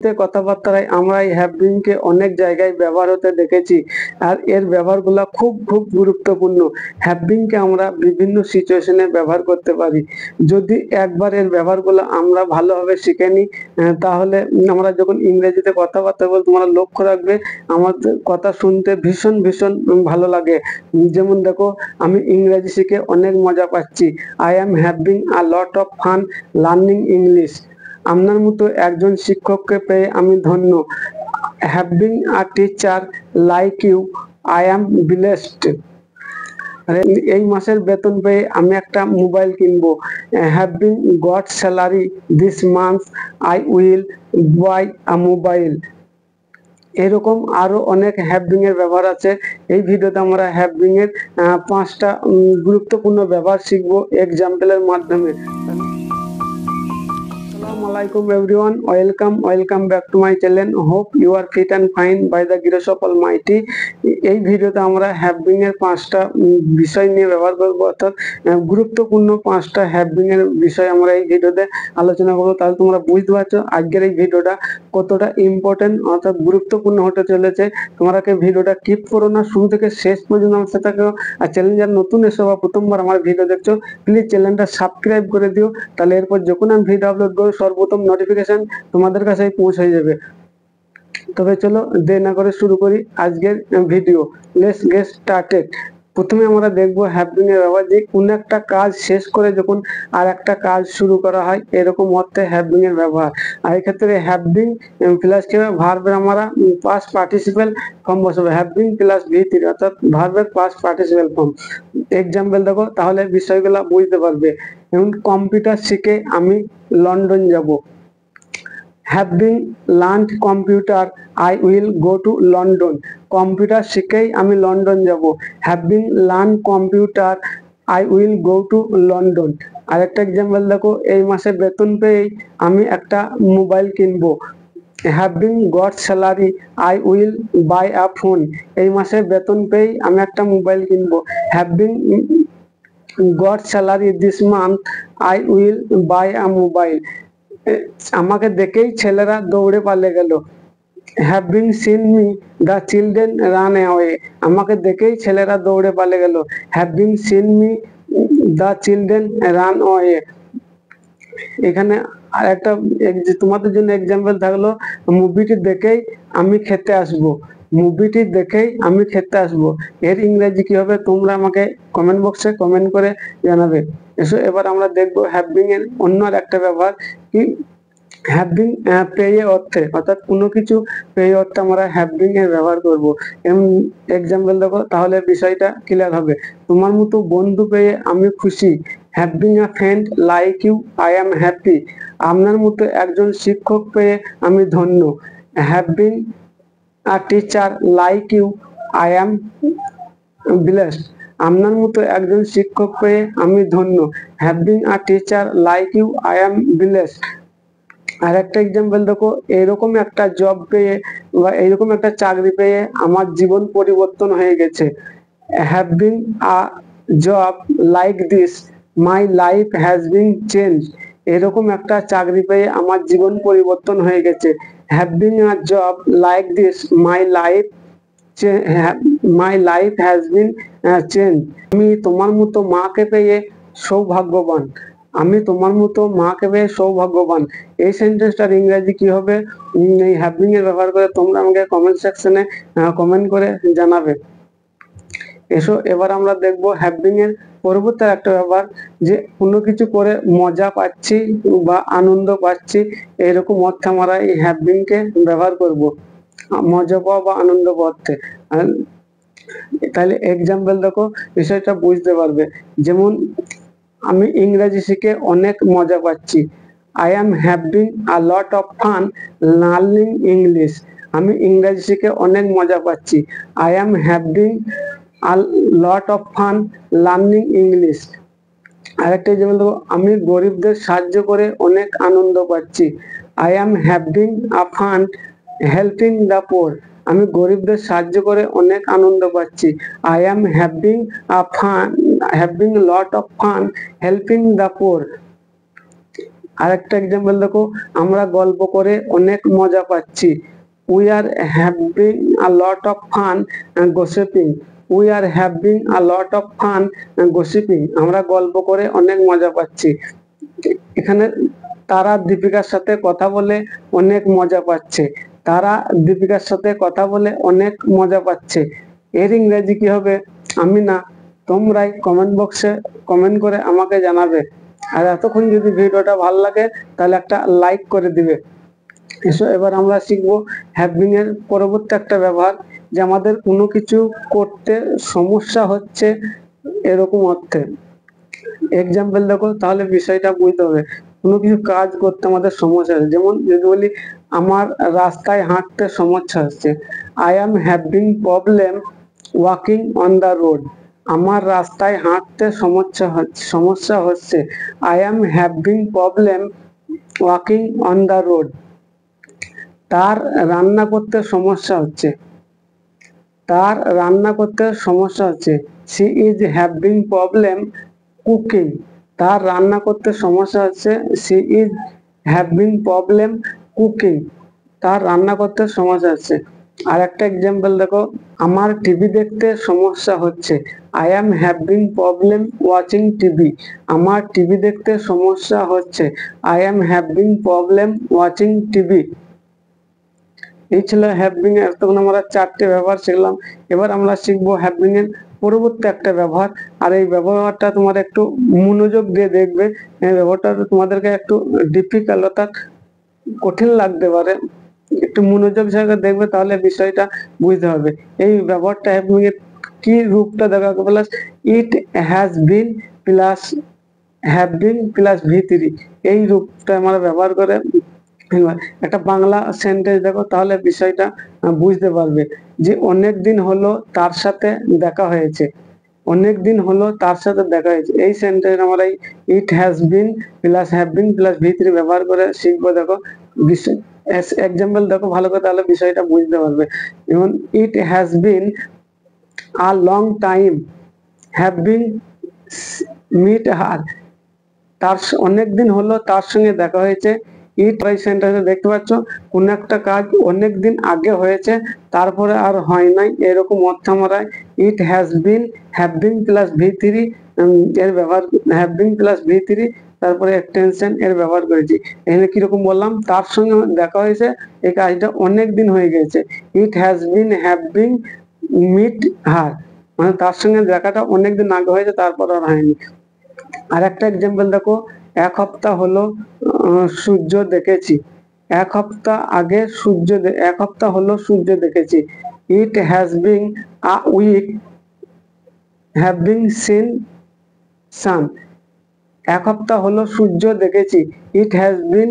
মুহূর্তে কথাবার্তায় আমরা এই হ্যাভ-বিনকে অনেক জায়গায় ব্যবহার হতে দেখেছি, আর এর ব্যবহারগুলো খুব খুব গুরুত্বপূর্ণ। হ্যাভ-বিনকে আমরা বিভিন্ন সিচুয়েশনে ব্যবহার করতে পারি। যদি একবার এর ব্যবহারগুলো আমরা ভালোভাবে শিখে নিই, তাহলে আমরা যখন ইংরেজিতে কথাবার্তা বলবো, তোমরা লক্ষ্য রাখবে আমাদের কথা শুনতে ভীষণ ভীষণ ভালো লাগে। যেমন দেখো, আমি ইংরেজি শিখে অনেক মজা পাচ্ছি। I am having a lot of fun learning English. আপনার মতো একজন শিক্ষককে পেয়ে আমি ধন্য। Having a teacher like you, I am blessed. এই মাসের বেতন পেয়ে আমি একটা মোবাইল কিনবো। Having got salary this month, I will buy a mobile. এরকম আরো অনেক হ্যাভিং এর ব্যবহার আছে। এই ভিডিওতে আমরা হ্যাভিং এর 5টা গুরুত্বপূর্ণ ব্যবহার শিখবো এক্সাম্পলের মাধ্যমে। Assalamualaikum everyone, welcome back to my channel. Hope you are fit and fine by the grace of Almighty. এই ভিডিওতে আমরা হ্যাভিং এর 5টা বিষয় নিয়ে ব্যবহার করব, অর্থাৎ গুরুত্বপূর্ণ 5টা হ্যাভিং এর বিষয় আমরা এই ভিডিওতে আলোচনা করব। তাহলে তোমরা বুঝতে পারছো আজকের এই ভিডিওটা কতটা ইম্পর্টেন্ট অর্থাৎ গুরুত্বপূর্ণ হতে চলেছে। তোমরাকে ভিডিওটা স্কিপ করো না, শুরু থেকে শেষ পর্যন্ত আমার সাথে থাকো। আর চ্যানেল যারা নতুন এসো বা প্রথমবার আমার ভিডিও দেখছো, প্লিজ চ্যানেলটা সাবস্ক্রাইব করে দিও, তাহলে এরপর যখন আমি ভিডিও আপলোড করবো সর্বপ্রথম নোটিফিকেশন তোমাদের কাছে পৌঁছে যাবে। তবে চলো দেরি না করে শুরু করি আজকের ভিডিও। Let's get started. প্রথমে আমরা দেখবো হ্যাভিং এর ব্যবহার, যে কোন একটা কাজ শেষ করে যখন আর একটা কাজ শুরু করা হয়, এরকম অর্থে হ্যাভিং এর ব্যবহার। আর এই ক্ষেত্রে হ্যাভিং প্লাস কি হবে, ভার্বের আমরা পাস্ট পার্টিসিপেল ফর্ম বসাবো। হ্যাভিং প্লাস V3 অর্থাৎ ভার্বের পাস্ট পার্টিসিপেল ফর্ম। এক্সাম্পল দেখো, তাহলে বিষয়গুলো বুঝতে পারবে। যেমন কম্পিউটার শিখে আমি লন্ডন যাব। Having learned computer, I will go to London. Computer শিখেই আমি লন্ডন যাব। Having learn computer, I will go to London. আরেকটা এক্সাম্পল দেখো, এই মাসে বেতন পেয়েই আমি একটা মোবাইল কিনবো। Having got salary, I will buy a phone. এই মাসে বেতন পেয়েই আমি একটা মোবাইল কিনবো। Having got salary this month, I will buy a mobile. আমাকে দেখেই ছেলেরা দৌড়ে পালিয়ে গেল। Having seen me the children run away. আমাকে দেখেই ছেলেরা দৌড়ে পালিয়ে গেল। Having seen me the children run away. এখানে আরেকটা তোমাদের জন্য এক্সাম্পল থাকলো, মুভিটি দেখেই আমি খেতে আসবো। মুভিটি দেখেই আমি খেতে আসবো। এর ইংরেজি কি হবে তোমরা আমাকে কমেন্ট বক্সে কমেন্ট করে জানাবে। এসো এবার আমরা দেখবো হ্যাভিং এর অন্য একটা ব্যবহার কি, হ্যাভিং পেয়ে অর্থে, অর্থাৎ কোনো কিছু পেয়ে অর্থে আমরা হ্যাভিং এর ব্যবহার করব। এক্সাম্পল দেখো, তাহলে বিষয়টা ক্লিয়ার হবে। তোমার মতো বন্ধু পেয়ে আমি খুশি। Having a friend like you, I am happy. আপনার মতো একজন শিক্ষক পেয়ে আমি ধন্য। Having a teacher like you, I am blessed. আপনার মতো একজন শিক্ষক পেয়ে আমি ধন্য। Having a teacher like you, I am blessed. আর একটা এক্সাম্পল দেখো, এরকম একটা জব পেয়ে বা এরকম একটা চাকরি পেয়ে আমার জীবন পরিবর্তন হয়ে গেছে। Having a job like this, my life has been change. এরকম একটা চাকরি পেয়ে আমার জীবন পরিবর্তন হয়ে গেছে। Having a job like this, my life has been change. আমি তোমার মতো মাকে পেয়ে সৌভাগ্যবান। আমি তোমার মতো মাকে পেয়ে সৌভাগ্যবান। এই সেন্টেন্সটার ইংরেজি কি হবে, এই হ্যাভিং এর ব্যবহার করে তোমরা আমাকে কমেন্ট সেকশনে কমেন্ট করে জানাবে। এসো এবার আমরা দেখবো হ্যাভিং এর পরবর্তী একটা ব্যবহার, যে কোনো কিছু করে মজা পাচ্ছি বা আনন্দ পাচ্ছি, এরকম অর্থে আমরা এই হ্যাভিং কে ব্যবহার করব, মজা পাওয়া বা আনন্দ পাওয়াতে। তাহলে এক্সাম্পল দেখো, বিষয়টা বুঝতে পারবে। যেমন আমি ইংরেজি শিখে অনেক মজা পাচ্ছি। I am having a lot of fun learning English. আমি ইংরেজি শিখে অনেক মজা পাচ্ছি। I am having a lot of fun learning English. আরেকটা যেমন দেখো, আমি গরিবদের সাহায্য করে অনেক আনন্দ পাচ্ছি। I am having a fun helping the poor. আমি গরিবদের সাহায্য করে অনেক আনন্দ পাচ্ছি। I am having lot of fun helping the poor. আরেকটা এক্সাম্পল দেখো, আমরা গল্প করে অনেক মজা পাচ্ছি। We are having a lot of fun gossiping. We are having a lot of fun gossiping. আমরা গল্প করে অনেক মজা পাচ্ছি। এখানে তারা দীপিকার সাথে কথা বলে অনেক মজা পাচ্ছে। তারা দীপিকার সাথে কথা বলে অনেক মজা পাচ্ছে। এর ইংরেজি কি হবে আমি না, তোমরাই কমেন্ট বক্সে কমেন্ট করে আমাকে জানাবে। আর এতক্ষণ যদি ভিডিওটা ভালো লাগে তাহলে একটা লাইক করে দিবে। এসো এবার আমরা শিখবো হ্যাভিং এর পরবর্তী একটা ব্যবহার, যে আমাদের কোনো কিছু করতে সমস্যা হচ্ছে এরকম অর্থে। এক্সাম্পল দেখো, তাহলে বিষয়টা বুঝতে হবে। কোনো কিছু কাজ করতে আমাদের সমস্যা হচ্ছে, যেমন যদি বলি আমার রাস্তায় হাঁটতে সমস্যা হচ্ছে, I am having problem walking on the road. আমার রাস্তায় হাঁটতে সমস্যা হচ্ছে, I am having problem walking on the road. তার রান্না করতে সমস্যা হচ্ছে, তার রান্না করতে সমস্যা হচ্ছে, she is having problem cooking. তার রান্না করতে সমস্যা হচ্ছে, she is having problem cooking. তার রান্না করতে সমস্যা হচ্ছে। আর একটা এক্সাম্পল দেখো, আমার টিভি দেখতে সমস্যা হচ্ছে, I am having problem watching TV. আমার টিভি দেখতে সমস্যা হচ্ছে, I am having problem watching TV. এই ছিল হ্যাভিং এর। তখন আমরা 4টে ব্যবহার শিখলাম। এবার আমরা শিখবো হ্যাভিং এর পরবর্তী একটা ব্যবহার। আর এই ব্যবহারটা তোমার একটু মনোযোগ দিয়ে দেখবে। এই ব্যবহারটা তোমাদেরকে একটু ডিফিকাল্ট অর্থাৎ কঠিন লাগতে পারে, একটু মনোযোগ সহকারে দেখবে তাহলে বিষয়টা বুঝতে হবে। এই ব্যবহারটা হ্যাভিং এর কি রূপটা দেখা বলে, it has been plus having plus ভি3। এই রূপটা আমরা ব্যবহার করে একটা বাংলা সেন্টেন্স দেখো, তাহলে বিষয়টা বুঝতে পারবে। যে অনেক দিন হলো তার সাথে দেখা হয়েছে, অনেক দিন হলো তার সাথে দেখা হয়েছে। এই সেন্টেন্স আমরা it has been plus having plus ভি3 ব্যবহার করে শিখবো। দেখো এক্সাম্পল দেখো ভালো করে, তাহলে বিষয়টা বুঝতে পারবে। যেমন it has been a long time having met her. তার অনেক দিন হলো তার সঙ্গে দেখা হয়েছে। ইট এই সেন্টেন্সে দেখতে পাচ্ছ, কোন একটা কাজ অনেক দিন আগে হয়েছে তারপরে আর হয় নাই, এরকম অর্থ আমরা it has been having plus ভি3 এর ব্যবহার, হ্যাভিং প্লাস ভি3 তারপরে এক্সটেনশন এর ব্যবহার করেছি। এখানে কিরকম বললাম, তার সঙ্গে দেখা হয়েছে, এই কাজটা অনেক দিন হয়ে গেছে। It has been having met her, মানে তার সঙ্গে দেখাটা অনেক দিন আগে হয়েছে তারপর আর হয়নি। আর একটা এক্সাম্পল দেখো, এক সপ্তাহ হলো সূর্য দেখেছি। এক সপ্তাহ আগে এক সপ্তাহ হলো সূর্য দেখেছি। It has been a week having seen sun. এক সপ্তাহ হলো সূর্য দেখেছি। It has been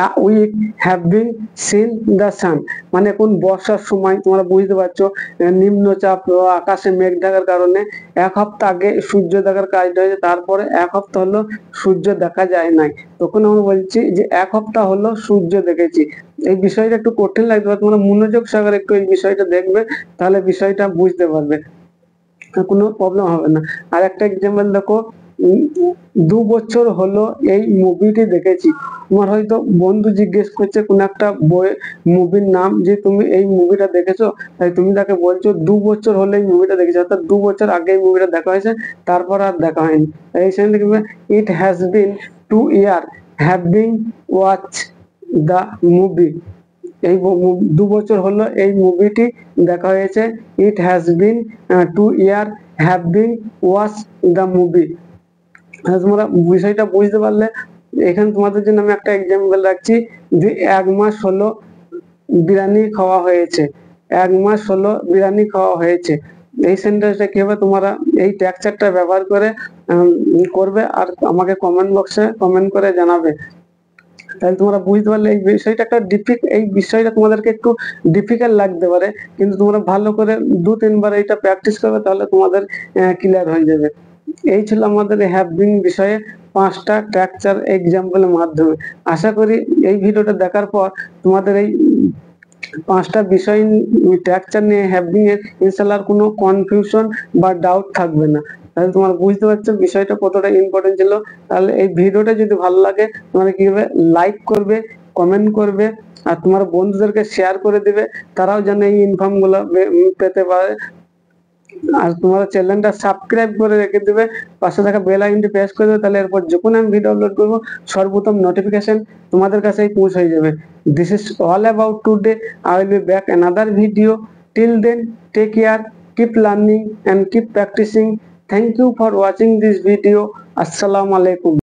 a week having seen the sun. মানে কোন বর্ষার সময় তোমরা বুঝতে পারছো, নিম্নচাপ আকাশে মেঘ থাকার কারণে এক সপ্তাহ আগে সূর্য দেখার কাজটা হয়েছে, তারপরে এক সপ্তাহ হলো সূর্য দেখা যায় নাই, তখন আমরা বলছি যে এক সপ্তাহ হলো সূর্য দেখেছি। এই বিষয়টা একটু কঠিন লাগতে পারে, তোমরা মনোযোগ সহকারে একটু এই বিষয়টা দেখবে, তাহলে বিষয়টা বুঝতে পারবে, কোনো প্রবলেম হবে না। আর একটা এক্সাম্পল দেখো, 2 বছর হলো এই মুভিটি দেখেছি। তোমার হয়তো বন্ধু জিজ্ঞেস করছে কোন একটা বই মুভির নাম, যে তুমি এই মুভিটা দেখেছো, তাই তুমি তাকে বলছো 2 বছর হলো এই মুভিটা দেখেছো, অর্থাৎ 2 বছর আগে এই মুভিটা দেখা হয়েছে তারপর আর দেখা হয়নি। এই সেখানে লিখবে ইট has bin 2 year having watch the movie. এই 2 বছর হলো এই মুভিটি দেখা হয়েছে। ইট has bin 2 year having watch the movie. তোমরা বিষয়টা বুঝতে পারলে। এখানে তোমাদের জন্য আমি একটা এক্সাম্পল রাখছি, যে 1 মাস হলো বিরিয়ানি খাওয়া হয়েছে। 1 মাস হলো বিরিয়ানি খাওয়া হয়েছে। এই সেন্টেন্সটা কি হবে, তোমরা এই টেক্সচারটা ব্যবহার করে করবে আর আমাকে কমেন্ট বক্সে কমেন্ট করে জানাবে। তাহলে তোমরা বুঝতে পারলে এই বিষয়টা একটা এই বিষয়টা তোমাদেরকে একটু ডিফিকাল্ট লাগতে পারে, কিন্তু তোমরা ভালো করে 2-3 বার এটা প্র্যাকটিস করবে, তাহলে তোমাদের ক্লিয়ার হয়ে যাবে। এই ছিল আমাদের হ্যাভিং বিষয়ে 5টা স্ট্রাকচার এক্সাম্পলের মাধ্যমে। আশা করি এই ভিডিওটা দেখার পর তোমাদের এই 5টা বিষয় স্ট্রাকচার নিয়ে হ্যাভিং এর ইনশাআল্লাহ কোনো কনফিউশন বা ডাউট থাকবে না। তাহলে তোমার বুঝতে পারছো বিষয়টা কতটা ইম্পর্টেন্ট ছিল। তাহলে এই ভিডিওটা যদি ভালো লাগে তোমরা কি করবে, লাইক করবে, কমেন্ট করবে, আর তোমার বন্ধুদেরকে শেয়ার করে দিবে, তারাও যেন এই ইনফর্ম গুলো পেতে পারে। আর তোমরা চ্যানেলটা সাবস্ক্রাইব করে রেখে দিবে, পাশে থাকা বেল আইকনটি প্রেস করে দেবে, তাহলে এরপর যখন আমি ভিডিও আপলোড করবো সর্বপ্রথম নোটিফিকেশন তোমাদের কাছেই পৌঁছে যাবে। This is all about today. I will be back another video. Till then, take care, keep learning and keep practicing. Thank you for watching this video. Assalamu alaikum.